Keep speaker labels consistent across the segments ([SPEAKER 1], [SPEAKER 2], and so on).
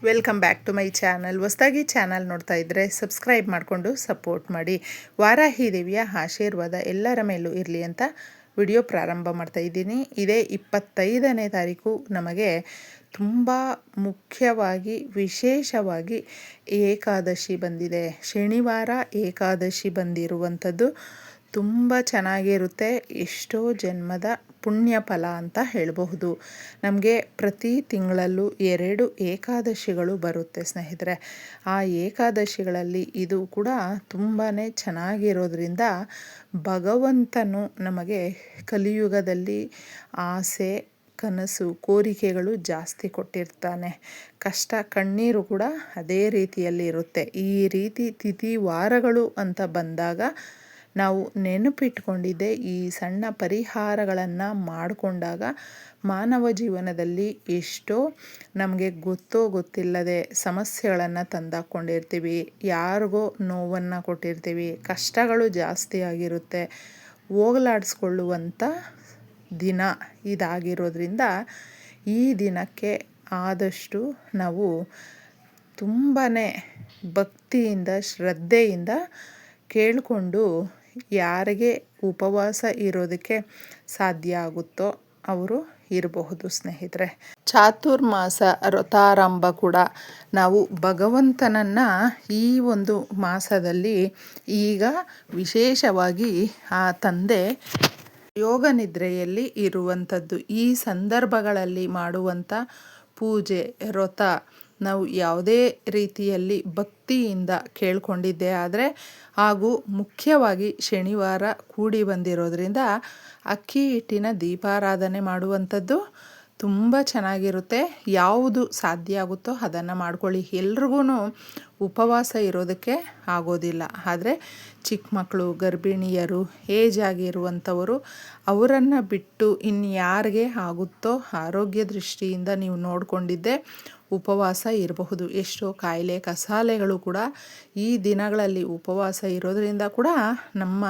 [SPEAKER 1] Welcome back to my channel. ಹೊಸದಾಗಿ channel ನೋಡ್ತಾ ಇದ್ದರೆ ಸಬ್ಸ್ಕ್ರೈಬ್ ಮಾಡಿಕೊಂಡು ಸಪೋರ್ಟ್ ಮಾಡಿ. ವಾರಾಹಿ ದೇವಿಯ ಆಶೀರ್ವಾದ ಎಲ್ಲರ ಮೇಲೂ ಇರಲಿ ಅಂತ ವಿಡಿಯೋ ಪ್ರಾರಂಭ ಮಾಡ್ತಾ ಇದ್ದೀನಿ. ಇದೇ 25ನೇ ತಾರೀಕು ನಮಗೆ ತುಂಬ ಮುಖ್ಯವಾಗಿ ವಿಶೇಷವಾಗಿ ಏಕಾದಶಿ ಬಂದಿದೆ. ಶನಿವಾರ ಏಕಾದಶಿ ಬಂದಿರುವಂಥದ್ದು ತುಂಬ ಚೆನ್ನಾಗಿರುತ್ತೆ. ಎಷ್ಟೋ ಜನ್ಮದ ಪುಣ್ಯ ಫಲ ಅಂತ ಹೇಳಬಹುದು. ನಮಗೆ ಪ್ರತಿ ತಿಂಗಳಲ್ಲೂ 2 ಏಕಾದಶಿಗಳು ಬರುತ್ತೆ ಸ್ನೇಹಿತರೆ. ಆ ಏಕಾದಶಿಗಳಲ್ಲಿ ಇದು ಕೂಡ ತುಂಬಾ ಚೆನ್ನಾಗಿರೋದ್ರಿಂದ ಭಗವಂತನು ನಮಗೆ ಕಲಿಯುಗದಲ್ಲಿ ಆಸೆ, ಕನಸು, ಕೋರಿಕೆಗಳು ಜಾಸ್ತಿ ಕೊಟ್ಟಿರ್ತಾನೆ. ಕಷ್ಟ ಕಣ್ಣೀರು ಕೂಡ ಅದೇ ರೀತಿಯಲ್ಲಿ ಇರುತ್ತೆ. ಈ ರೀತಿ ತಿಥಿ ವಾರಗಳು ಅಂತ ಬಂದಾಗ ನಾವು ನೆನಪಿಟ್ಕೊಂಡಿದ್ದೆ ಈ ಸಣ್ಣ ಪರಿಹಾರಗಳನ್ನು ಮಾಡಿಕೊಂಡಾಗ ಮಾನವ ಜೀವನದಲ್ಲಿ ಎಷ್ಟೋ ನಮಗೆ ಗೊತ್ತೋ ಗೊತ್ತಿಲ್ಲದೆ ಸಮಸ್ಯೆಗಳನ್ನು ತಂದಾಕ್ಕೊಂಡಿರ್ತೀವಿ. ಯಾರಿಗೋ ನೋವನ್ನು ಕೊಟ್ಟಿರ್ತೀವಿ. ಕಷ್ಟಗಳು ಜಾಸ್ತಿ ಆಗಿರುತ್ತೆ. ಹೋಗಲಾಡಿಸ್ಕೊಳ್ಳುವಂಥ ದಿನ ಇದಾಗಿರೋದ್ರಿಂದ ಈ ದಿನಕ್ಕೆ ಆದಷ್ಟು ನಾವು ತುಂಬಾ ಭಕ್ತಿಯಿಂದ ಶ್ರದ್ಧೆಯಿಂದ ಕೇಳಿಕೊಂಡು ಯಾರಿಗೆ ಉಪವಾಸ ಇರೋದಕ್ಕೆ ಸಾಧ್ಯ ಆಗುತ್ತೋ ಅವರು ಇರಬಹುದು ಸ್ನೇಹಿತರೆ. ಚಾತುರ್ಮಾಸ ವ್ರತಾರಂಭ ಕೂಡ ನಾವು ಭಗವಂತನನ್ನು ಈ ಒಂದು ಮಾಸದಲ್ಲಿ ಈಗ ವಿಶೇಷವಾಗಿ ಆ ತಂದೆ ಯೋಗ ನಿದ್ರೆಯಲ್ಲಿ ಇರುವಂಥದ್ದು. ಈ ಸಂದರ್ಭಗಳಲ್ಲಿ ಮಾಡುವಂಥ ಪೂಜೆ ವ್ರತ ನಾವು ಯಾವುದೇ ರೀತಿಯಲ್ಲಿ ಭಕ್ತಿಯಿಂದ ಕೇಳ್ಕೊಂಡಿದ್ದೆ ಆದರೆ ಹಾಗೂ ಮುಖ್ಯವಾಗಿ ಶನಿವಾರ ಕೂಡಿ ಬಂದಿರೋದ್ರಿಂದ ಅಕ್ಕಿ ಹಿಟ್ಟಿನ ದೀಪಾರಾಧನೆ ಮಾಡುವಂಥದ್ದು ತುಂಬ ಚೆನ್ನಾಗಿರುತ್ತೆ. ಯಾವುದು ಸಾಧ್ಯ ಆಗುತ್ತೋ ಅದನ್ನು ಮಾಡ್ಕೊಳ್ಳಿ. ಎಲ್ರಿಗೂ ಉಪವಾಸ ಇರೋದಕ್ಕೆ ಆಗೋದಿಲ್ಲ. ಆದರೆ ಚಿಕ್ಕ ಮಕ್ಕಳು, ಗರ್ಭಿಣಿಯರು, ಏಜ್ ಆಗಿರುವಂಥವರು ಅವರನ್ನು ಬಿಟ್ಟು ಇನ್ಯಾರಿಗೆ ಆಗುತ್ತೋ ಆರೋಗ್ಯ ದೃಷ್ಟಿಯಿಂದ ನೀವು ನೋಡಿಕೊಂಡಿದ್ದೆ ಉಪವಾಸ ಇರಬಹುದು. ಎಷ್ಟೋ ಕಾಯಿಲೆ ಕಸಾಲೆಗಳು ಕೂಡ ಈ ದಿನಗಳಲ್ಲಿ ಉಪವಾಸ ಇರೋದರಿಂದ ಕೂಡ ನಮ್ಮ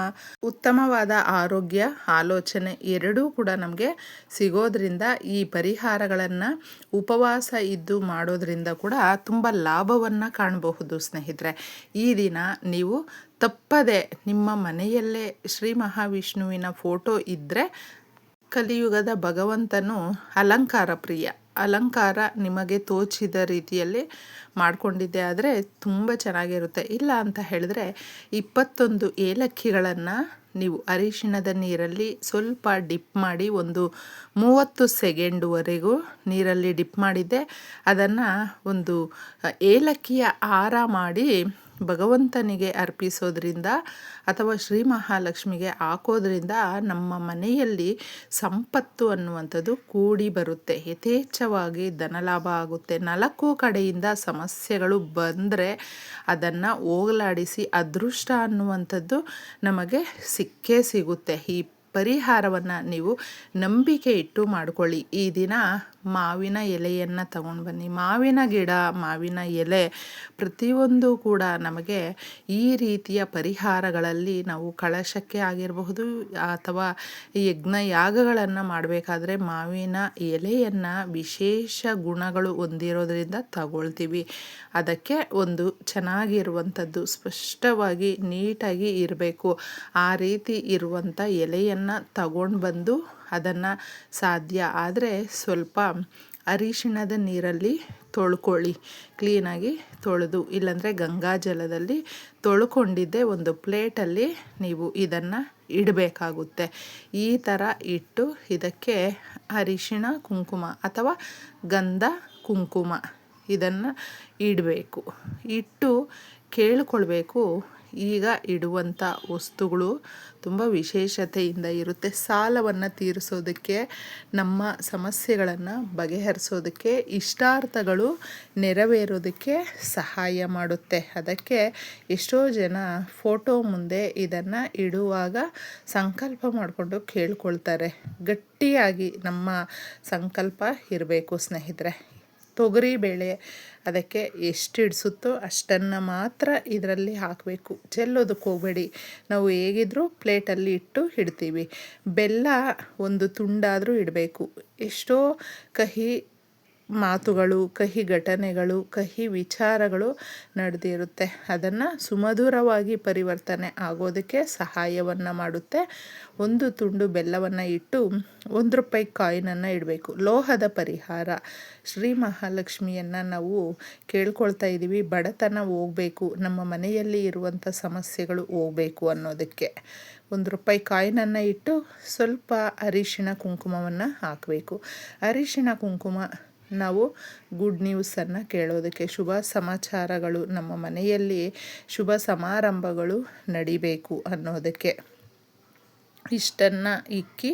[SPEAKER 1] ಉತ್ತಮವಾದ ಆರೋಗ್ಯ, ಆಲೋಚನೆ ಎರಡೂ ಕೂಡ ನಮಗೆ ಸಿಗೋದ್ರಿಂದ ಈ ಪರಿಹಾರಗಳನ್ನು ಉಪವಾಸ ಇದ್ದು ಮಾಡೋದ್ರಿಂದ ಕೂಡ ತುಂಬ ಲಾಭವನ್ನು ಕಾಣಬಹುದು ಸ್ನೇಹಿತರೆ. ಈ ದಿನ ನೀವು ತಪ್ಪದೆ ನಿಮ್ಮ ಮನೆಯಲ್ಲೇ ಶ್ರೀ ಮಹಾವಿಷ್ಣುವಿನ ಫೋಟೋ ಇದ್ದರೆ, ಕಲಿಯುಗದ ಭಗವಂತನು ಅಲಂಕಾರ ಪ್ರಿಯ, ಅಲಂಕಾರ ನಿಮಗೆ ತೋಚಿದ ರೀತಿಯಲ್ಲಿ ಮಾಡಿಕೊಂಡಿದ್ದೆ ಆದರೆ ತುಂಬ ಚೆನ್ನಾಗಿರುತ್ತೆ. ಇಲ್ಲ ಅಂತ ಹೇಳಿದ್ರೆ 21 ಏಲಕ್ಕಿಗಳನ್ನು ನೀವು ಅರಿಶಿಣದ ನೀರಲ್ಲಿ ಸ್ವಲ್ಪ ಡಿಪ್ ಮಾಡಿ ಒಂದು 30 ಸೆಕೆಂಡ್ವರೆಗೂ ನೀರಲ್ಲಿ ಡಿಪ್ ಮಾಡಿದ್ದೆ ಅದನ್ನು ಒಂದು ಏಲಕ್ಕಿಯ ಹಾರ ಮಾಡಿ ಭಗವಂತನಿಗೆ ಅರ್ಪಿಸೋದ್ರಿಂದ ಅಥವಾ ಶ್ರೀ ಮಹಾಲಕ್ಷ್ಮಿಗೆ ಹಾಕೋದ್ರಿಂದ ನಮ್ಮ ಮನೆಯಲ್ಲಿ ಸಂಪತ್ತು ಅನ್ನುವಂಥದ್ದು ಕೂಡಿ ಬರುತ್ತೆ. ಯಥೇಚ್ಛವಾಗಿ ಧನಲಾಭ ಆಗುತ್ತೆ. 4 ಕಡೆಯಿಂದ ಸಮಸ್ಯೆಗಳು ಬಂದರೆ ಅದನ್ನು ಹೋಗಲಾಡಿಸಿ ಅದೃಷ್ಟ ಅನ್ನುವಂಥದ್ದು ನಮಗೆ ಸಿಕ್ಕೇ ಸಿಗುತ್ತೆ. ಈ ಪರಿಹಾರವನ್ನು ನೀವು ನಂಬಿಕೆ ಇಟ್ಟು ಮಾಡಿಕೊಳ್ಳಿ. ಈ ದಿನ ಮಾವಿನ ಎಲೆಯನ್ನು ತಗೊಂಡು ಬನ್ನಿ. ಮಾವಿನ ಗಿಡ, ಮಾವಿನ ಎಲೆ ಪ್ರತಿಯೊಂದು ಕೂಡ ನಮಗೆ ಈ ರೀತಿಯ ಪರಿಹಾರಗಳಲ್ಲಿ ನಾವು ಕಳಶಕ್ಕೆ ಆಗಿರಬಹುದು ಅಥವಾ ಯಜ್ಞ ಯಾಗಗಳನ್ನು ಮಾಡಬೇಕಾದ್ರೆ ಮಾವಿನ ಎಲೆಯನ್ನು ವಿಶೇಷ ಗುಣಗಳು ಹೊಂದಿರೋದ್ರಿಂದ ತಗೊಳ್ತೀವಿ. ಅದಕ್ಕೆ ಒಂದು ಚೆನ್ನಾಗಿರುವಂಥದ್ದು ಸ್ಪಷ್ಟವಾಗಿ ನೀಟಾಗಿ ಇರಬೇಕು. ಆ ರೀತಿ ಇರುವಂಥ ಎಲೆಯನ್ನು ತಗೊಂಡು ಬಂದು ಅದನ್ನು ಸಾಧ್ಯ ಆದರೆ ಸ್ವಲ್ಪ ಅರಿಶಿಣದ ನೀರಲ್ಲಿ ತೊಳ್ಕೊಳ್ಳಿ. ಕ್ಲೀನಾಗಿ ತೊಳೆದು, ಇಲ್ಲಾಂದರೆ ಗಂಗಾ ಜಲದಲ್ಲಿ ತೊಳ್ಕೊಂಡಿದ್ದೆ ಒಂದು ಪ್ಲೇಟಲ್ಲಿ ನೀವು ಇದನ್ನು ಇಡಬೇಕಾಗುತ್ತೆ. ಈ ಥರ ಇಟ್ಟು ಇದಕ್ಕೆ ಅರಿಶಿಣ ಕುಂಕುಮ ಅಥವಾ ಗಂಧ ಕುಂಕುಮ ಇದನ್ನು ಇಡಬೇಕು. ಇಟ್ಟು ಕೇಳಿಕೊಳ್ಬೇಕು. ಈಗ ಇಡುವಂಥ ವಸ್ತುಗಳು ತುಂಬ ವಿಶೇಷತೆಯಿಂದ ಇರುತ್ತೆ. ಸಾಲವನ್ನು ತೀರಿಸೋದಕ್ಕೆ, ನಮ್ಮ ಸಮಸ್ಯೆಗಳನ್ನು ಬಗೆಹರಿಸೋದಕ್ಕೆ, ಇಷ್ಟಾರ್ಥಗಳು ನೆರವೇರೋದಕ್ಕೆ ಸಹಾಯ ಮಾಡುತ್ತೆ. ಅದಕ್ಕೆ ಎಷ್ಟೋ ಜನ ಫೋಟೋ ಮುಂದೆ ಇದನ್ನು ಇಡುವಾಗ ಸಂಕಲ್ಪ ಮಾಡಿಕೊಂಡು ಕೇಳ್ಕೊಳ್ತಾರೆ. ಗಟ್ಟಿಯಾಗಿ ನಮ್ಮ ಸಂಕಲ್ಪ ಇರಬೇಕು ಸ್ನೇಹಿತರೆ. ತೊಗರಿಬೇಳೆ ಅದಕ್ಕೆ ಎಷ್ಟು ಇಡಿಸುತ್ತೋ ಅಷ್ಟನ್ನು ಮಾತ್ರ ಇದರಲ್ಲಿ ಹಾಕಬೇಕು. ಚೆಲ್ಲೋದಕ್ಕೆ ಹೋಗಬೇಡಿ. ನಾವು ಹೇಗಿದ್ರೂ ಪ್ಲೇಟಲ್ಲಿ ಇಟ್ಟು ಇಡ್ತೀವಿ. ಬೆಲ್ಲ ಒಂದು ತುಂಡಾದರೂ ಇಡಬೇಕು. ಎಷ್ಟೋ ಕಹಿ ಮಾತುಗಳು, ಕಹಿ ಘಟನೆಗಳು, ಕಹಿ ವಿಚಾರಗಳು ನಡೆದಿರುತ್ತೆ. ಅದನ್ನು ಸುಮಧುರವಾಗಿ ಪರಿವರ್ತನೆ ಆಗೋದಕ್ಕೆ ಸಹಾಯವನ್ನು ಮಾಡುತ್ತೆ. ಒಂದು ತುಂಡು ಬೆಲ್ಲವನ್ನು ಇಟ್ಟು ₹1 ಕಾಯಿನನ್ನು ಇಡಬೇಕು. ಲೋಹದ ಪರಿಹಾರ. ಶ್ರೀ ಮಹಾಲಕ್ಷ್ಮಿಯನ್ನು ನಾವು ಕೇಳ್ಕೊಳ್ತಾ ಇದ್ದೀವಿ, ಬಡತನ ಹೋಗಬೇಕು, ನಮ್ಮ ಮನೆಯಲ್ಲಿ ಇರುವಂಥ ಸಮಸ್ಯೆಗಳು ಹೋಗಬೇಕು ಅನ್ನೋದಕ್ಕೆ. ₹1 ಕಾಯಿನನ್ನು ಇಟ್ಟು ಸ್ವಲ್ಪ ಅರಿಶಿಣ ಕುಂಕುಮವನ್ನು ಹಾಕಬೇಕು. ಅರಿಶಿಣ ಕುಂಕುಮ ನಾವು ಗುಡ್ ನ್ಯೂಸನ್ನು ಕೇಳೋದಕ್ಕೆ, ಶುಭ ಸಮಾಚಾರಗಳು ನಮ್ಮ ಮನೆಯಲ್ಲಿ ಶುಭ ಸಮಾರಂಭಗಳು ನಡಿಬೇಕು ಅನ್ನೋದಕ್ಕೆ ಇಷ್ಟನ್ನು ಇಕ್ಕಿ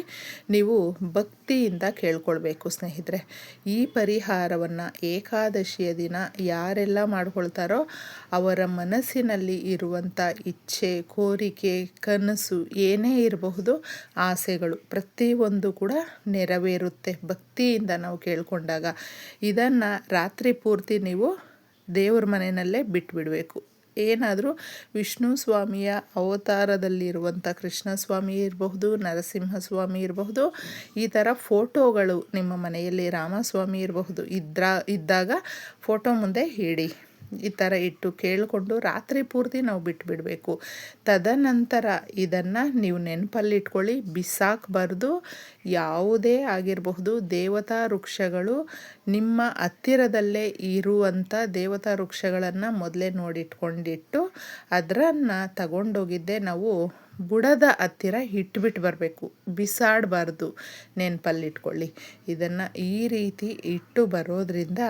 [SPEAKER 1] ನೀವು ಭಕ್ತಿಯಿಂದ ಕೇಳ್ಕೊಳ್ಬೇಕು ಸ್ನೇಹಿತರೆ. ಈ ಪರಿಹಾರವನ್ನು ಏಕಾದಶಿಯ ದಿನ ಯಾರೆಲ್ಲ ಮಾಡ್ಕೊಳ್ತಾರೋ ಅವರ ಮನಸ್ಸಿನಲ್ಲಿ ಇರುವಂಥ ಇಚ್ಛೆ, ಕೋರಿಕೆ, ಕನಸು ಏನೇ ಇರಬಹುದು, ಆಸೆಗಳು ಪ್ರತಿಯೊಂದು ಕೂಡ ನೆರವೇರುತ್ತೆ ಭಕ್ತಿಯಿಂದ ನಾವು ಕೇಳ್ಕೊಂಡಾಗ. ಇದನ್ನು ರಾತ್ರಿ ಪೂರ್ತಿ ನೀವು ದೇವ್ರ ಮನೆಯಲ್ಲೇ ಬಿಟ್ಬಿಡಬೇಕು. ಏನಾದರೂ ವಿಷ್ಣು ಸ್ವಾಮಿಯ ಅವತಾರದಲ್ಲಿರುವಂಥ ಕೃಷ್ಣ ಸ್ವಾಮಿ ಇರಬಹುದು, ನರಸಿಂಹಸ್ವಾಮಿ ಇರಬಹುದು, ಈ ಥರ ಫೋಟೋಗಳು ನಿಮ್ಮ ಮನೆಯಲ್ಲಿ ರಾಮಸ್ವಾಮಿ ಇರಬಹುದು ಇದ್ದಾಗ ಫೋಟೋ ಮುಂದೆ ಇಡಿ. ಈ ಥರ ಇಟ್ಟು ಕೇಳಿಕೊಂಡು ರಾತ್ರಿ ಪೂರ್ತಿ ನಾವು ಬಿಟ್ಬಿಡಬೇಕು. ತದನಂತರ ಇದನ್ನು ನೀವು ನೆನಪಲ್ಲಿಟ್ಕೊಳ್ಳಿ, ಬಿಸಾಕಬಾರ್ದು. ಯಾವುದೇ ಆಗಿರಬಹುದು, ದೇವತಾ ವೃಕ್ಷಗಳು ನಿಮ್ಮ ಹತ್ತಿರದಲ್ಲೇ ಇರುವಂಥ ದೇವತಾ ವೃಕ್ಷಗಳನ್ನು ಮೊದಲೇ ನೋಡಿಟ್ಕೊಂಡಿಟ್ಟು ಅದನ್ನು ತಗೊಂಡೋಗಿದ್ದೆ ನಾವು ಬುಡದ ಹತ್ತಿರ ಇಟ್ಬಿಟ್ಟು ಬರಬೇಕು, ಬಿಸಾಡಬಾರ್ದು. ನೆನಪಲ್ಲಿಟ್ಕೊಳ್ಳಿ. ಇದನ್ನು ಈ ರೀತಿ ಇಟ್ಟು ಬರೋದ್ರಿಂದ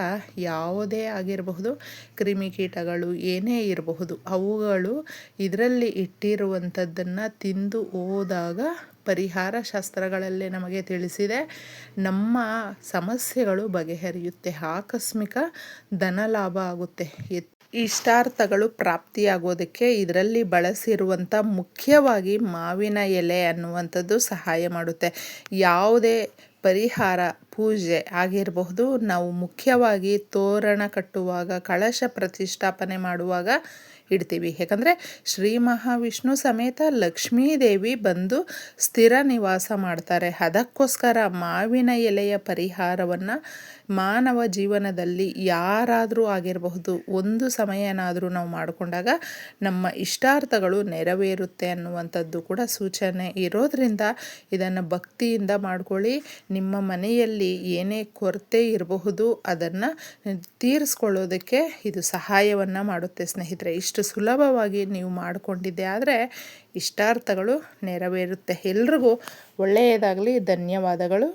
[SPEAKER 1] ಯಾವುದೇ ಆಗಿರಬಹುದು, ಕ್ರಿಮಿಕೀಟಗಳು ಏನೇ ಇರಬಹುದು, ಅವುಗಳು ಇದರಲ್ಲಿ ಇಟ್ಟಿರುವಂಥದ್ದನ್ನು ತಿಂದು ಹೋದಾಗ ಪರಿಹಾರ ಶಾಸ್ತ್ರಗಳಲ್ಲೇ ನಮಗೆ ತಿಳಿಸಿದೆ, ನಮ್ಮ ಸಮಸ್ಯೆಗಳು ಬಗೆಹರಿಯುತ್ತೆ, ಆಕಸ್ಮಿಕ ಧನಲಾಭ ಆಗುತ್ತೆ, ಇಷ್ಟಾರ್ಥಗಳು ಪ್ರಾಪ್ತಿಯಾಗೋದಕ್ಕೆ ಇದರಲ್ಲಿ ಬಳಸಿರುವಂಥ ಮುಖ್ಯವಾಗಿ ಮಾವಿನ ಎಲೆ ಅನ್ನುವಂಥದ್ದು ಸಹಾಯ ಮಾಡುತ್ತೆ. ಯಾವುದೇ ಪರಿಹಾರ ಪೂಜೆ ಆಗಿರಬಹುದು, ನಾವು ಮುಖ್ಯವಾಗಿ ತೋರಣ ಕಟ್ಟುವಾಗ, ಕಳಶ ಪ್ರತಿಷ್ಠಾಪನೆ ಮಾಡುವಾಗ ಇಡ್ತೀವಿ. ಯಾಕಂದರೆ ಶ್ರೀ ಮಹಾವಿಷ್ಣು ಸಮೇತ ಲಕ್ಷ್ಮೀದೇವಿ ಬಂದು ಸ್ಥಿರ ನಿವಾಸ ಮಾಡ್ತಾರೆ. ಅದಕ್ಕೋಸ್ಕರ ಮಾವಿನ ಎಲೆಯ ಪರಿಹಾರವನ್ನು ಮಾನವ ಜೀವನದಲ್ಲಿ ಯಾರಾದರೂ ಆಗಿರಬಹುದು ಒಂದು ಸಮಯನಾದರೂ ನಾವು ಮಾಡಿಕೊಂಡಾಗ ನಮ್ಮ ಇಷ್ಟಾರ್ಥಗಳು ನೆರವೇರುತ್ತೆ ಅನ್ನುವಂಥದ್ದು ಕೂಡ ಸೂಚನೆ ಇರೋದರಿಂದ ಇದನ್ನು ಭಕ್ತಿಯಿಂದ ಮಾಡ್ಕೊಳ್ಳಿ. ನಿಮ್ಮ ಮನೆಯಲ್ಲಿ ಏನೇ ಕೊರತೆ ಇರಬಹುದು ಅದನ್ನು ತೀರಿಸ್ಕೊಳ್ಳೋದಕ್ಕೆ ಇದು ಸಹಾಯವನ್ನು ಮಾಡುತ್ತೆ ಸ್ನೇಹಿತರೆ. ಇಷ್ಟು ಸುಲಭವಾಗಿ ನೀವು ಮಾಡಿಕೊಂಡಿದ್ದೆ ಆದರೆ ಇಷ್ಟಾರ್ಥಗಳು ನೆರವೇರುತ್ತೆ. ಎಲ್ರಿಗೂ ಒಳ್ಳೆಯದಾಗಲಿ. ಧನ್ಯವಾದಗಳು.